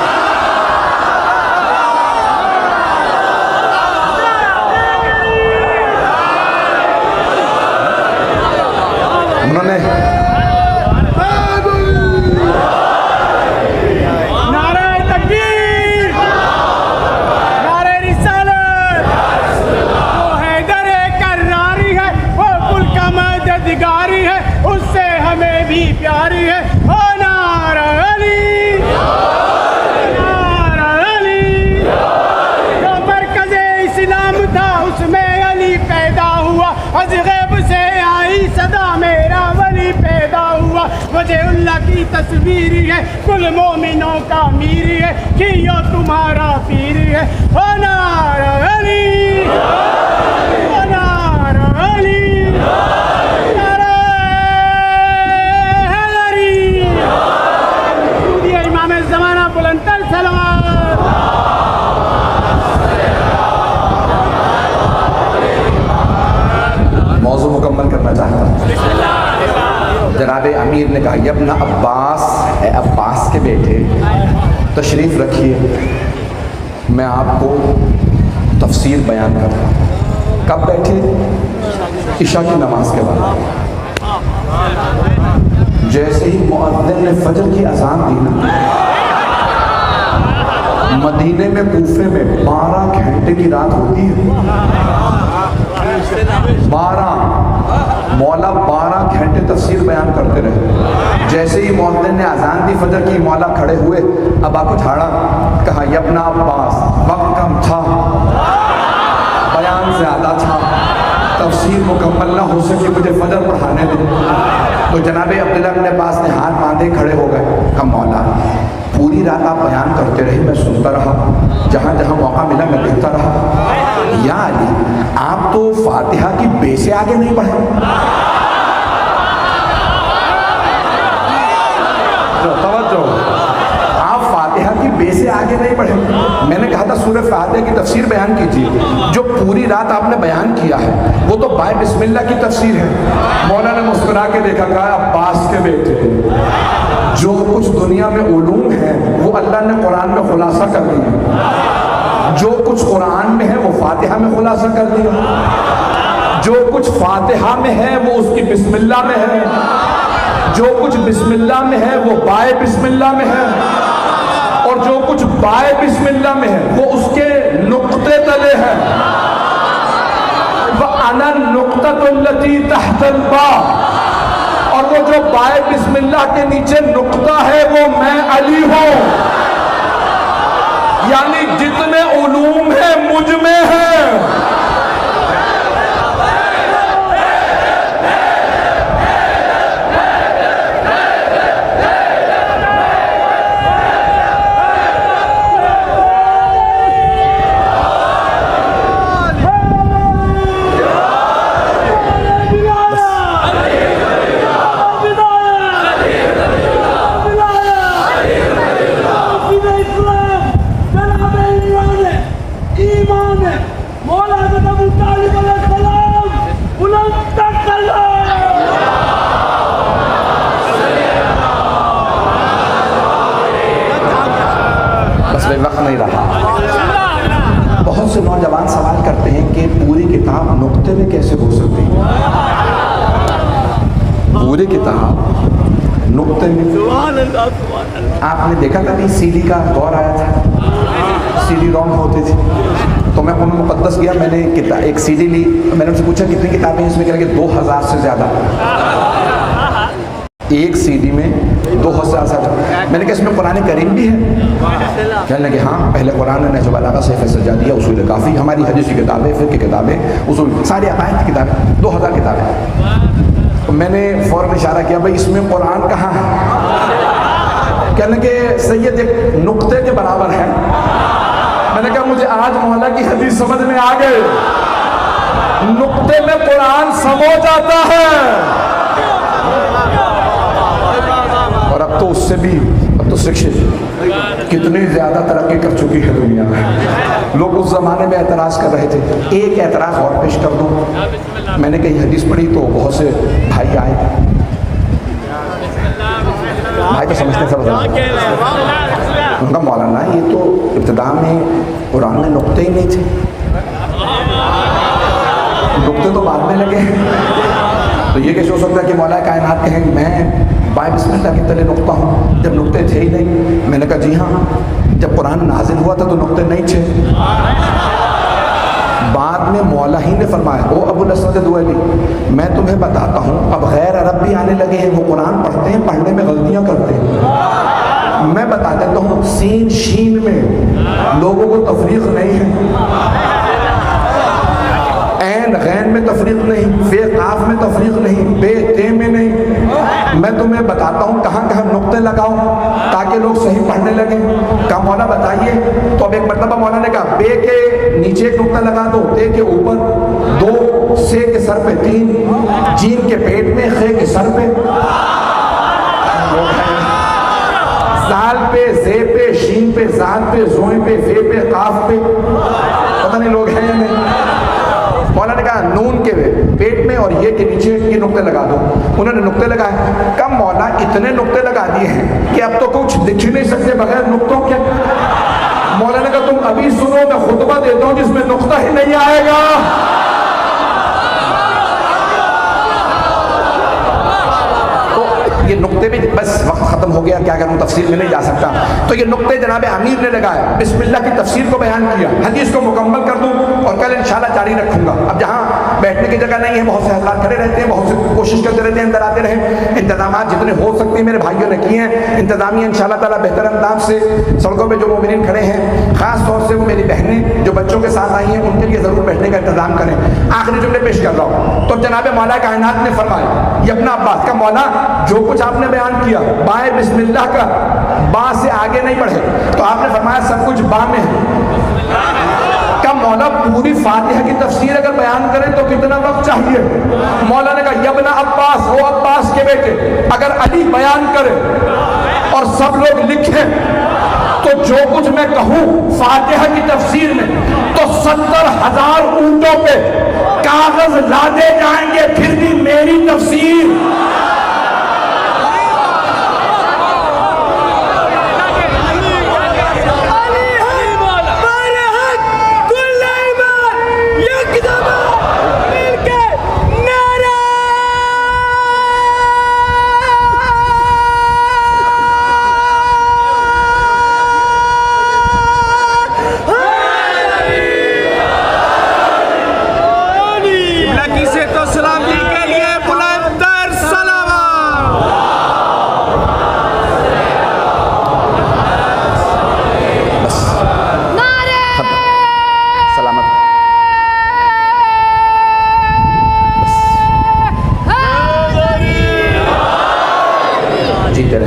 उन्होंने नारे तकबीर, नारे रिसालत, वो हैदर कर्रारी है, वो कुल का मददगारी है, उससे हमें भी प्यारी है। ओ नारा अली, नारा अली, जो मरकज़े इस्लाम था उसमें अली पैदा हुआ, अज़ ग़ैब से आई सदा मेरा वली पैदा हुआ। वजहुल्लाह की तस्वीरी है, कुल मोमिनों का मीरी है, कि यो तुम्हारा पीरी है। ओ नारा अली, ओ नारा अली, नारा हैदरी, इमाम ज़माना बुलंदतर सलावत। मौजू मुकम्मल करना चाहता हूँ। जनाबे अमीर ने कहा यब्ना अब्बास, अब्बास के बेटे तशरीफ़ रखिए, मैं आपको तफसीर बयान करता हूँ। कब बैठे? इशा की नमाज के बाद। जैसे ही मुअद्दिन ने फजर की अज़ान दी ना, मदीने में कूफे में 12 घंटे की रात होती है, 12 मौला 12 घंटे तफसीर बयान करते रहे। जैसे ही मुअज्जिन ने अजान दी फजर की, मौला खड़े हुए, अब्बा को झाड़ा, कहा यब्ना अब्बास वक्त कम था, बयान ज़्यादा था, तफसीर मुकम्मल ना हो सके, मुझे फजर पढ़ाने दे। तो जनाब अब्दुल्लाह इब्न अब्बास ने हाथ बांधे खड़े हो गए। कहा मौला पूरी रात आप बयान करते रहे, मैं सुनता रहा, जहाँ जहाँ मौका मिला मैं देखता रहा। या अली, आप तो फातिहा की बे से आगे नहीं बढ़े। तवज्जो, आप फातिहा की बे से आगे नहीं बढ़े। मैंने कहा था सूरह फातिहा की तफसीर बयान कीजिए। जो पूरी रात आपने बयान किया है वो तो बाय बिस्मिल्लाह की तफसीर है। मौला ने मुस्कुरा के देखा, कहा अब्बास के बेटे, जो कुछ दुनिया में उलूम है वो अल्लाह ने कुरान में खुलासा कर दिया। जो कुछ कुरान में है वो फातिहा में खुलासा कर दिया। जो कुछ फातिहा में है वो उसकी बिस्मिल्लाह में है। जो कुछ बिस्मिल्लाह में है वो बाय बिस्मिल्लाह में है। और जो कुछ बाय बिस्मिल्लाह में है वो उसके नुक्ते तले है। वह अना नुक्ततुल्लती तहतल बा, और वो जो बाय बिस्मिल्लाह के नीचे नुक्ता है वो मैं अली हूं। यानी जितने उलूम है मुझ में है। वक्त नहीं रहा। बहुत से नौजवान सवाल करते हैं कि पूरी किताब नुक्ते में कैसे हो सकती है। पूरी किताब नुक्ते में। आपने देखा कभी सीडी का दौर आया था, सीडी रोम होती थी, तो मैं उन मुकद्दस गया, मैंने एक सीडी ली। मैंने उनसे पूछा कितनी किताबें इसमें, कह रहे 2000 से ज़्यादा। एक सीडी में 2000 से ज़्यादा। मैंने कहा इसमें कुरान करीम भी है? कहने लगे हाँ, पहले कुरान ने जो बलागा से सजा दिया, उसूल काफ़ी, हमारी हदीस की किताबें, फिर की किताबें, उसूल सारी अकायद की किताबें, 2000 किताबें। तो मैंने फ़ौरन इशारा किया, भाई इसमें कुरान कहाँ है? कहने लगे सैयद एक नुक्ते के बराबर है। मैंने कहा मुझे आज मौला की हदीस समझ में आ गए, नुक्ते में कुरान समो जाता है। और अब तो उससे भी, अब तो शिक्षित कितनी ज़्यादा तरक्की कर चुकी है दुनिया में। लोग उस ज़माने में एतराज़ कर रहे थे। एक एतराज़ और पेश कर दूँ। मैंने कहीं हदीस पढ़ी तो बहुत से भाई आए, भाई तो समझते सब, उनका मौलाना ये तो इब्तिदा में कुरान में नुक्ते ही नहीं थे, नुक्ते तो बाद में लगे। तो ये कैसे हो सकता है कि मौला कायनात कहें मैं बाय बिस्मिल्लाह के तले नुक्ता हूँ, जब नुक्ते थे ही नहीं। मैंने कहा जी हाँ, जब कुरान नाजिल हुआ था तो नुक्ते नहीं थे। बाद में मौला ही ने फरमाया, ओ अबुल असद दुआली, मैं तुम्हें बताता हूँ, अब गैर अरब भी आने लगे हैं, वो कुरान पढ़ते हैं, पढ़ने में गलतियाँ करते हैं। मैं बता देता हूँ, सीन शीन में लोगों को तफरीक नहीं है, ऐन गैन में तफरीक नहीं, फे काफ में तफरीक नहीं, बे ते में नहीं। मैं तुम्हें बताता हूँ कहाँ कहाँ नुक्ते लगाओ ताकि लोग सही पढ़ने लगे। कहा मौला बताइए। तो अब एक मरतबा मौला ने कहा बे के नीचे एक नुक्ता लगा दो, ते के ऊपर 2, से के सर पे 3, जीन के पेट में, खे के सर पे, साल पे, जे पे, शीन पे, जात पे, जोए पे, फे पे, काफ पे, पता नहीं लोग हैं या नहीं। मौला ने कहा नून के पेट में और ये के नीचे ये नुक्ते लगा दो। उन्होंने नुक्ते लगाए। कम मौला इतने नुक्ते लगा दिए हैं कि अब तो कुछ दिख ही नहीं सकते बगैर नुक्तों के। मौला ने कहा तुम अभी सुनो, मैं खुतबा देता हूँ जिसमें नुक्ता ही नहीं आएगा। ये नुक्ते भी, बस वक्त ख़त्म हो गया, क्या करूँ, तफसीर में नहीं जा सकता। तो ये नुक्ते जनाब अमीर ने लगाए, बिस्मिल्लाह की तफसीर को बयान किया, हदीस को मुकम्मल कर दूँ और कल इंशाल्लाह जारी रखूँगा। अब जहाँ बैठने बैठने की जगह नहीं है, बहुत से हज़रात खड़े रहते हैं, बहुत से कोशिश करते रहते हैं अंदर आते रहे। इंतजाम जितने हो सकते हैं मेरे भाइयों ने किए हैं। इंतजामिया इंशाअल्लाह ताला बेहतर अंदाज से सड़कों पर जो मोमिनीन खड़े हैं, ख़ास तौर से वो मेरी बहनें जो बच्चों के साथ आई हैं, उनके लिए ज़रूर बैठने का इंतजाम करें। आखिरी जुमले पेश कर रहा हूँ। तो जनाब मौला कायनात ने फरमाया, ये अपना अब्बास का मौला जो कुछ आपने बयान किया बाए बिस्मिल्लाह का, बा से आगे नहीं बढ़े, तो आपने फरमाया सब कुछ बा में है। का मौला पूरी फातिहा की तफसीर अगर बयान करें तो कितना वक्त चाहिए? मौला ने कहा यबना अब्बास, हो अब्बास के बेटे, अगर अली बयान करे और सब लोग लिखें तो जो कुछ मैं कहूं फातिहा की तफसीर में तो 70,000 ऊंटों पे कागज लादे जाएंगे, फिर भी मेरी तफसीर।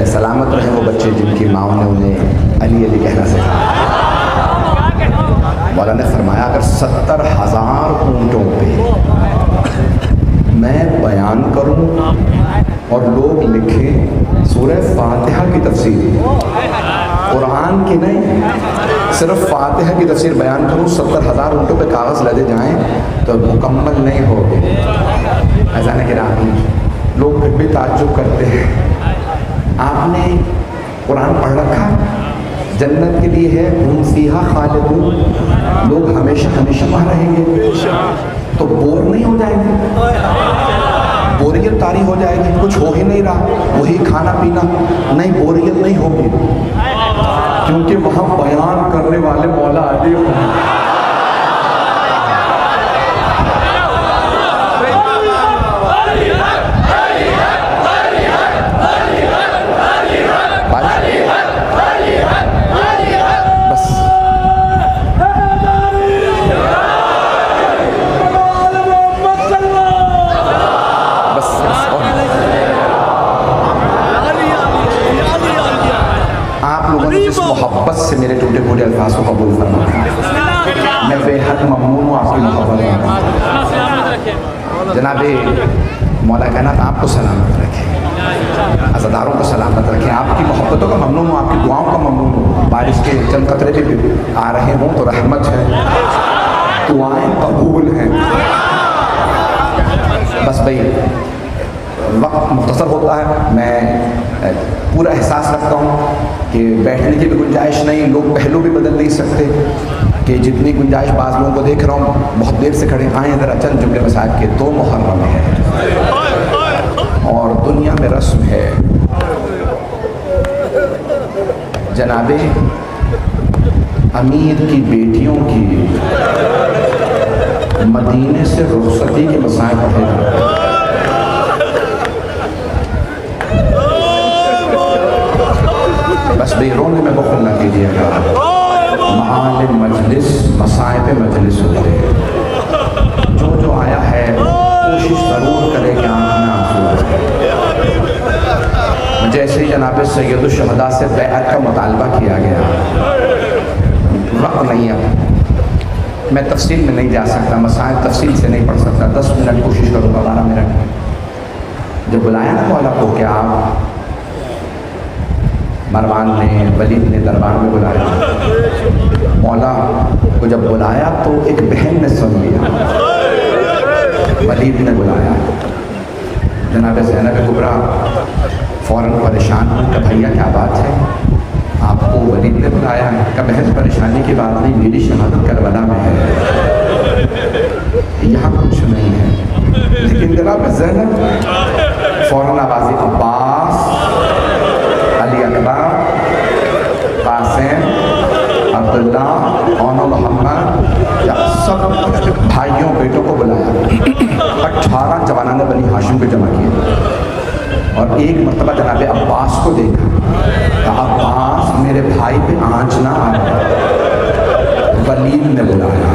सलामत रहे वो बच्चे जिनकी माओ ने उन्हें अली अली कहना सिखाया। मौला ने फरमाया अगर 70,000 ऊँटों पे मैं बयान करूं और लोग लिखें सूरह फातिहा की तफसीर, कुरान की नहीं, सिर्फ फातिहा की तफसीर बयान करूं, 70,000 ऊँटों पे कागज़ लदे जाएं तो मुकम्मल नहीं होगी। ऐसा नहीं कि लोग फिर भी ताज्जुब करते हैं, आपने कुरान पढ़ रखा, जन्नत के लिए है हम फीहा खालिदून, लोग हमेशा हमेशा वहाँ रहेंगे, तो बोर नहीं हो जाएंगे, बोरियत तारी हो जाएगी, कुछ हो ही नहीं रहा, वही खाना पीना, नहीं बोरियत नहीं होगी, क्योंकि वहाँ बयान करने वाले मौला अली हैं। मोहब्बत से मेरे टूटे फूटे अल्फाज को कबूल फरमाएं। मैं बेहद ममनून हूँ आपकी मोहब्बत में। जनाबे मौला कायनात आपको सलामत रखे, अज़ादारों को सलामत रखें, आपकी मोहब्बतों का ममनून हूँ, आपकी दुआओं का ममनून हूँ। बारिश के चंद कतरे भी आ रहे हों तो रहमत है, दुआएं कबूल हैं। बस भाई वक्त मुख्तसर होता है, मैं पूरा एहसास रखता हूँ कि बैठने की भी गुंजाइश नहीं, लोग पहलू भी बदल नहीं सकते, कि जितनी गुंजाइश बाज़ लोगों को देख रहा हूँ बहुत देर से खड़े आए, ज़रा चंद जुमले मसाइब के। 2 मुहर्रम है और दुनिया में रस्म है, जनाबे अमीर की बेटियों की मदीने से रुखसती के मसाइब पढ़े जाते हैं। बस बेरोने में बखुल न कीजिएगा, महाल मजलिस मसाइब मजलिस होते हैं। जो जो आया है कोशिश ज़रूर करे कि आँख में आंसू आए। जैसे ही जनाब सैयद शुहदा से बैअत का मुतालबा किया गया, वक्त नहीं है, मैं तफसील में नहीं जा सकता, मसाइल तफसील से नहीं पढ़ सकता, 10 मिनट कोशिश करूँगा, 12 मिनट। जब बुलाया ना मौला को, क्या आप मरवान ने वलीद ने दरबार में बुलाया, मौला को जब बुलाया तो एक बहन ने सुन लिया, वलीद ने बुलाया, जनाब ज़ैनब कुबरा फ़ौरन परेशान हुई कि भैया क्या बात है, आपको वलीद ने बुलाया है? का बहन परेशानी की बात नहीं, मेरी शहादत करबला में है, यहाँ कुछ नहीं है। लेकिन जनाब ज़ैनब फ़ौरन आवाज़ अब्बास, अली अकबर, कासिम, अब्दुल्ला और मोहम्मद, सब भाइयों बेटों को बुलाया, 18 जवानाने बनी हाशिम को जमा किए और एक मरतबा जनाब अब्बास को देखा। कहा अब्बास मेरे भाई पे आँच ना आए। वलीद ने बुलाया।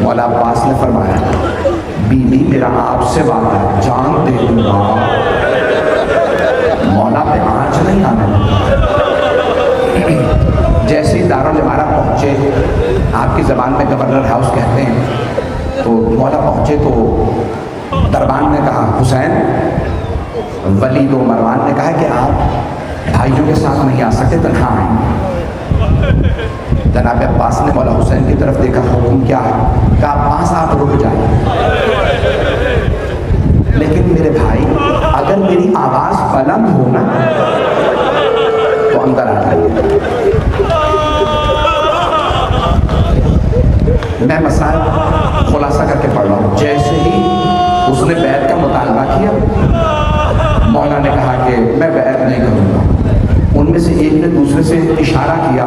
मौला अब्बास ने फरमाया बीबी मेरा आपसे वादा है, जान दे दूंगा, मौला पे आँच नहीं आने। जैसे ही दारुल इमारत पहुँचे, आपकी ज़बान में गवर्नर हाउस कहते हैं, तो मौला पहुँचे तो दरबान ने कहा हुसैन, वलीद और मरवान ने कहा कि आप भाइयों के साथ नहीं आ सकते, तन्हा आएंगे। जनाब अब्बास ने मौला हुसैन की तरफ देखा, हुक्म क्या है? कहा अब्बास आप रुक जाए, लेकिन मेरे भाई अगर मेरी आवाज़ बुलंद हो ना तो अंदर आ जाइए। मैं मसाइल खुलासा करके पढ़ रहा हूँ। जैसे ही उसने बैत का मुतालबा किया, मौला ने कहा कि मैं बैत नहीं करूँगा। उनमें से एक ने दूसरे से इशारा किया,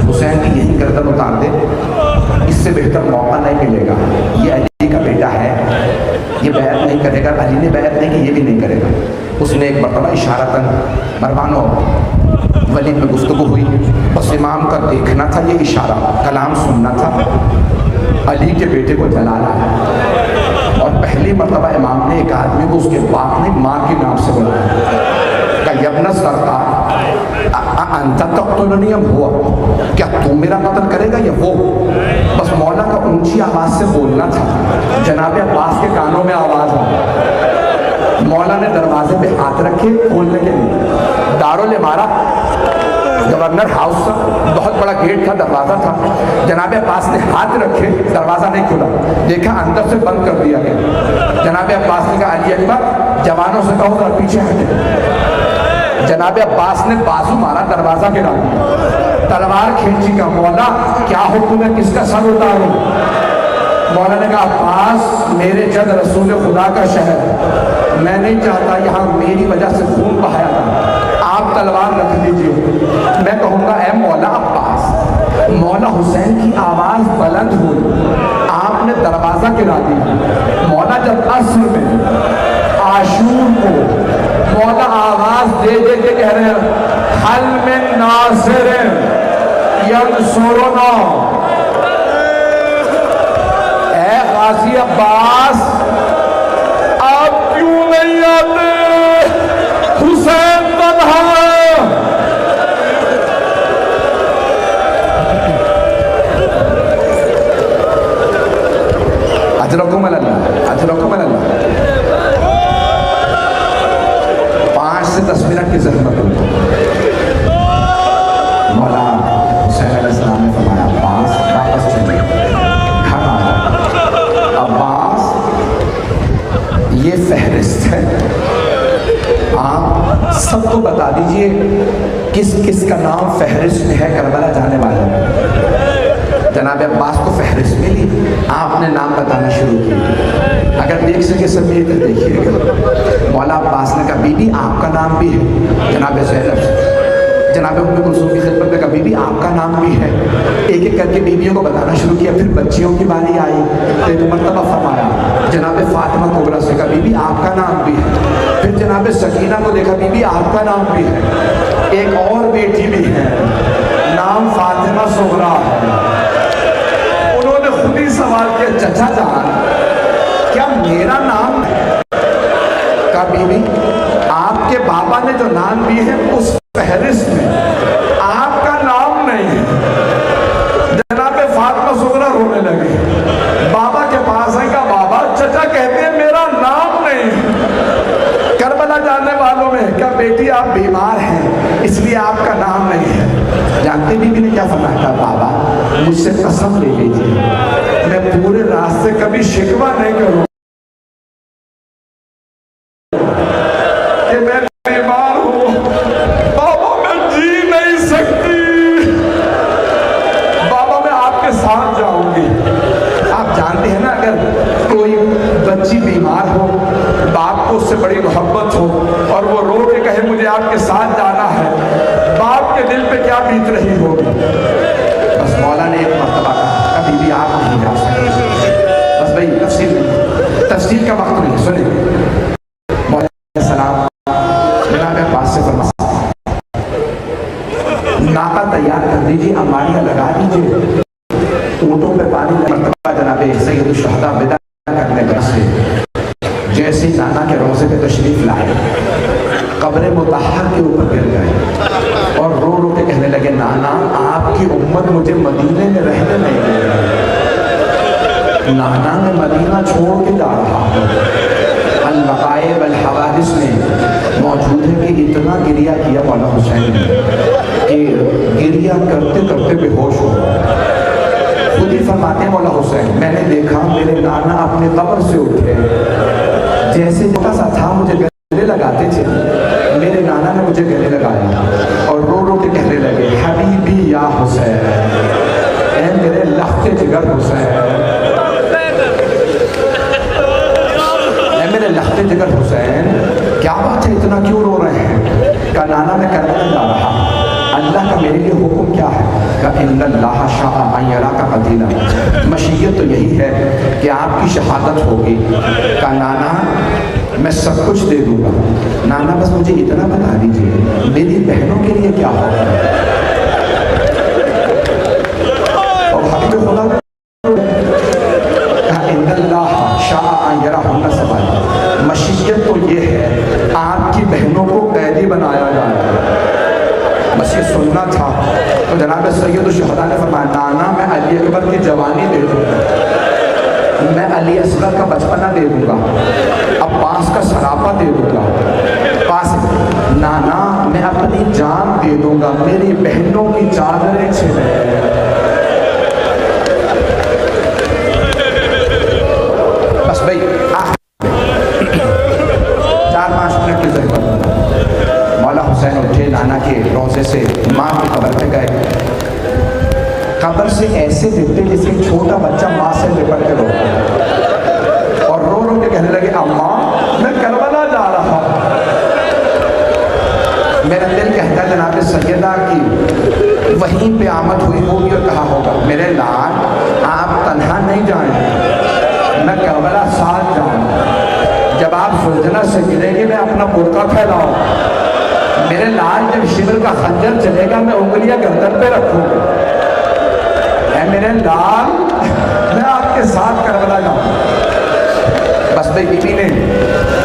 हुसैन की यही गर्दन उतार दे, इससे बेहतर मौका नहीं मिलेगा। ये अली का बेटा है, ये बैत नहीं करेगा। अली ने बैत नहीं की, ये भी नहीं करेगा। उसने एक मरतबा इशारतन मरवानो वलीद में गुफ्तगू हुई, बस इमाम का देखना था, ये इशारा कलाम सुनना था। अली के बेटे को जलाना है। और पहली मरतबा इमाम ने एक आदमी को उसके बाप ने माँ के नाम से बुलाया। का यबना सरकार अंत तक तो नहीं हुआ, क्या तू मेरा कत्ल करेगा या वो? बस मौला का ऊंची आवाज़ से बोलना था। जनाब अब्बास के कानों में आवाज़ आई। मौला ने दरवाजे पे हाथ रखे खोलने के लिए। दारुल इमारत गवर्नर हाउस था, बहुत बड़ा गेट था, दरवाज़ा था। जनाब अब्बास ने हाथ रखे, दरवाज़ा नहीं खुला। देखा अंदर से बंद कर दिया गया। जनाब अब्बास ने कहा अली अकबर जवानों से कहो जरा पीछे हटे। जनाब अब्बास ने बाजू मारा, दरवाज़ा गिरा दिया। तलवार खींची का मौला क्या हुक्म है, किसका सर उतारूं? मौला ने कहा अब्बास मेरे जद रसूल खुदा का शहर, मैं नहीं चाहता यहाँ मेरी वजह से खून बहाया था, आप तलवार रख दीजिए। मैं कहूँगा ए मौला अब्बास। मौला हुसैन की आवाज़ बुलंद हुई, आपने दरवाज़ा गिरा दिया। मौला जब असर में आशूर को मौला आवाज़ दे दे के कह रहे हैं हल में नासिर यंसुरुना, ए गाजी अब्बास आप क्यों नहीं आते, हुसैन तन्हा है। अजरकुम अल्लाह, अजरकुम अल्लाह। 5 से 10 मिनट की जहमत होगी। मौला हुसैन अलैहिस्सलाम ने फरमाया अब्बास वापस चलिए, घर आ जाओ। अब्बास ये फहरिस्त है, आप सबको बता दीजिए किस किस का नाम फहरिस्त में है करबला जाने वाले। जनाब अब्बास को फहरिस्त मिली, आपने नाम बताना शुरू किया। अगर देख सके सभी तो देखिएगा। मौला अब्बास ने कहा बीबी आपका नाम भी है। जनाब ज़ैनब, जनाब उम्मे कुलसूम की खिदमत में कहा बीबी आपका नाम भी है। एक एक करके बीबियों को बताना शुरू किया। फिर बच्चियों की बारी आई तो एक मरतबा फरमाया जनाब फातिमा कुबरा से कहा बीबी आपका नाम भी है। फिर जनाब सकीना को देखा, बीबी आपका नाम भी है। एक और बेटी भी है, नाम फातिमा सुगरा है। उन्होंने खुद ही सवाल किया चचा जान क्या मेरा नाम है? कहा बीबी आपके बाबा ने जो नाम दिए हैं उस फहरिस्त में आपका नाम नहीं है। जनाब फातिमा सुगरा रोने लगी, बाबा के पास है। का बाबा चचा कहते हैं मेरा नाम नहीं है। करबला जाने वालों में क्या बेटी आप बीमार हैं इसलिए आपका नाम नहीं है। जानते बीबी ने क्या फरमाया था, बाबा मुझसे कसम ले लीजिए मैं पूरे रास्ते कभी शिकवा नहीं करूँ कि मैं बीमार हूँ। बाबा मैं जी नहीं सकती, बाबा मैं आपके साथ जाऊंगी। आप जानते हैं ना अगर कोई बच्ची बीमार हो, बाप को उससे बड़ी मोहब्बत हो और वो रो के कहे मुझे आपके साथ जाना है, बाप के दिल पे क्या बीत रही होगी। बस मौला ने एक मरतबा कहा कभी तफसीर का वक्त नहीं, सुने सलाम जनाब अब्बास से फरमा नाका तैयार कर दीजिए, अम्बारियां लगा दीजिए, ऊँटों पे पानी मरतबा जनाब सैयद शुहदा विदा करने बस से जैसे नाना के रोज़े पे तशरीफ लाए कब्र मुतहर के ऊपर गिर गए और रो रो के कहने लगे, नाना आपकी उम्मत मुझे मदीने में रहने नहीं दे रही, नाना मैं मदीना छोड़ के जा रहा हूँ। अल-वक़ाइब अल-हवादिस में मौजूद है कि इतना गिरिया किया मौला हुसैन ने कि गिरिया करते करते बेहोश हो गए। खुद ही फरमाते हैं मौला हुसैन, मैंने देखा मेरे नाना अपने कब्र से उठे, जैसे छोटा सा था मुझे गले लगाते थे, मेरे नाना ने मुझे गले लगाया और रो रो के कहने लगे, हबीबी या हुसैन, ऐ मेरे लफ्ते जिगर हुसैन, मेरे लफ्ते जिगर हुसैन, क्या बात है इतना क्यों रो रहे हैं? का नाना मैं करबला जा रहा, अल्लाह का मेरे लिए हुक्म क्या है? का इन्नल्लाह शाअ अन यराका कतीला, मशीयत तो यही है कि आपकी शहादत होगी। का नाना मैं सब कुछ दे दूंगा, नाना बस मुझे इतना बता दीजिए मेरी बहनों के लिए क्या होगा? और हबीब खुदा मशीयत तो ये है आपकी बहनों को कैदी बनाया जाए। बस ये सुनना था तो जनाब सैयद शुहदा ने फरमाया, नाना मैं अली अकबर की जवानी दे दूँगा, मैं अली असगर का बचपना दे दूँगा, अब्बास का सरापा दे दूँगा, पास नाना मैं अपनी जान दे दूँगा, मेरी बहनों की चादरें छिने। बस भाई 4-5 मिनट की जरूरत। मौला हुसैन उठे, नाना के रोज़े से माँ की कब्र पे गए, कब्र से ऐसे दिखते जैसे छोटा बच्चा माँ से लिपट के रोता और रो रो के कहने लगे, अम्मा मैं करबला जा रहा हूँ। मेरा दिल कहता है जनाब सैयदा की वहीं पे आमद हुई होगी और कहा होगा, मेरे लाल आप तन्हा नहीं जाएंगे, मैं करबला साथ जाऊँगा, जब आप सुलझना से गिरेंगे मैं अपना बुर्का फैलाऊँ, मेरे लाल जब शिविर का खंजर चलेगा मैं उंगलियां गर्दन पे रखूंगा, मेरे लाल मैं आपके साथ करबला जाऊँ। बस भाई बीवी ने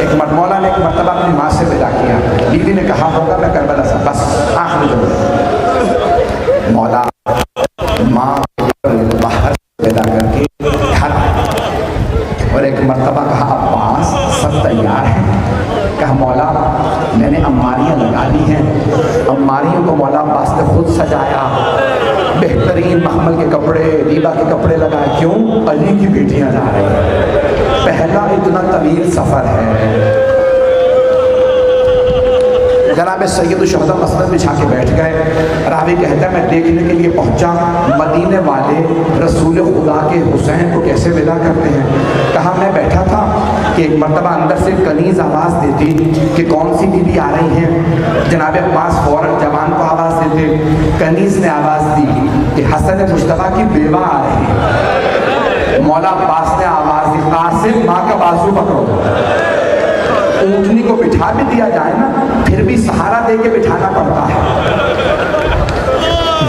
एक मौला ने एक मरतबा अपनी माँ से विदा किया, बीवी ने कहा होगा मैं करबला से, बस आखिरी जो मौला माँ बाहर विदा करके घर, और एक मरतबा कहा अब्बास सब तैयार है? कहा मौला मैंने अम्मारियाँ लगा ली हैं, अम्मारियों को मौला अब्बास ने खुद सजाया, बेहतरीन महमल के कपड़े रीबा के कपड़े लगाए, क्यों? अली की बेटियाँ जा रही हैं, पहला इतना तवील सफ़र है। जनाब सैयद शुहदा मसनद बिछा के बैठ गए। रावी कहता है मैं देखने के लिए पहुंचा मदीने वाले रसूल खुदा के हुसैन को कैसे विदा करते हैं। कहा मैं बैठा था कि एक मरतबा अंदर से कनीज़ आवाज़ देती कि कौन सी बीवी आ रही है। जनाब अब्बास फ़ौरन जवान को आवाज़ देते, कनीज़ ने आवाज़ दी कि हसन मुश्तबा की बेवा आ रही है। मौला अब्बास ने आवाज़ दी, कासिम माँ का बाजू पकड़ो। ऊँटनी को बिठा भी दिया जाए ना, फिर भी सहारा दे के बिठाना पड़ता है।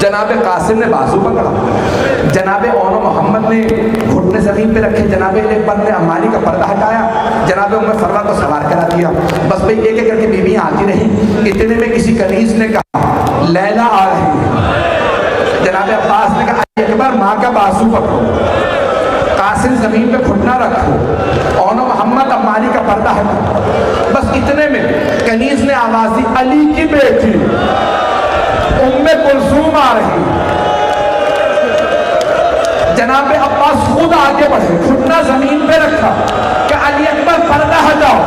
जनाब कासिम ने बाजू पकड़ा, जनाब ओनो मोहम्मद ने घुटने ज़मीन पे रखे, जनाब अकबर ने अम्मारी का पर्दा हटाया, जनाब उम्मे फरवा को सवार करा दिया। बस भाई एक एक करके बीवियाँ आती रहीं। इतने में किसी कनीज़ ने कहा लैला आ रही है। जनाब अब्बास ने कहा अकबर माँ का बाजू पकड़ो, कासिम ज़मीन पे घुटना रखो, ओनो मोहम्मद अम्मारी का पर्दा हटाओ। बस इतने में कनीज़ ने आवाज़ दी, अली की बेटी उम्मे कुलसूम आ रही। जनाब अब्बास खुद आगे बढ़े, घुटना जमीन पे रखा कि अली अकबर पर्दा हटाओ,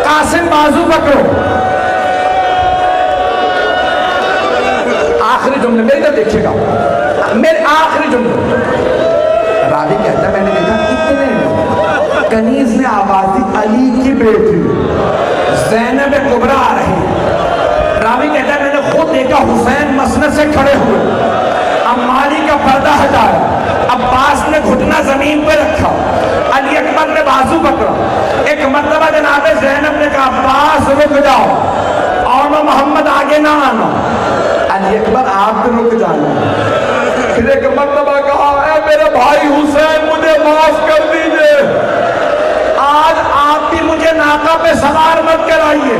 कासिम बाजू पकड़ो। आखिरी जुमले मेरे तरफ देखिएगा, मेरे आखिरी जुमले। रावी कहता मैंने देखा इतने कनीज़ ने आवाज़ दी, अली की बेटी ज़ैनब कुबरा आ रही। रावी कहता मैंने खुद देखा हुसैन मसनद से खड़े हुए, अम्मारी का पर्दा हटाया, अब्बास ने घुटना जमीन पर रखा, अली अकबर ने बाजू पकड़ा। एक मर्तबा जनाब ज़ैनब ने कहा अब्बास रुक जाओ और मोहम्मद आगे ना आना। अली अकबर आप तो रुक जाना। फिर एक मर्तबा कहा ऐ मेरे भाई हुसैन मुझे माफ कर दीजिए, आज आप भी मुझे नाका पे सवार मत कराइए।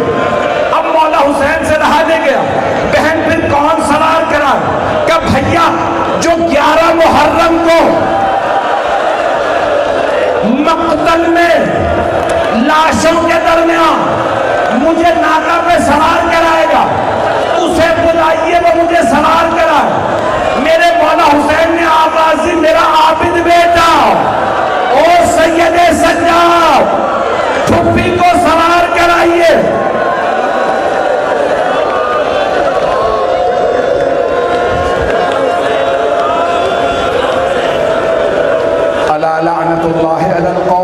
अब मौला हुसैन से रहा नहीं गया। बहन फिर कौन सवार कराए? क्या भैया जो 11 मुहर्रम को मक्तल में लाशों के दरमियान मुझे नाका पे सवार कराएगा, उसे बुलाइए वो मुझे सवार कराए। मेरे मौला हुसैन ने आवाज दी मेरा आबिद बेटा ओ सैयदे सज्जाद फुप्पी को सवार कराइए। अला लानतुल्लाहि अलल कौम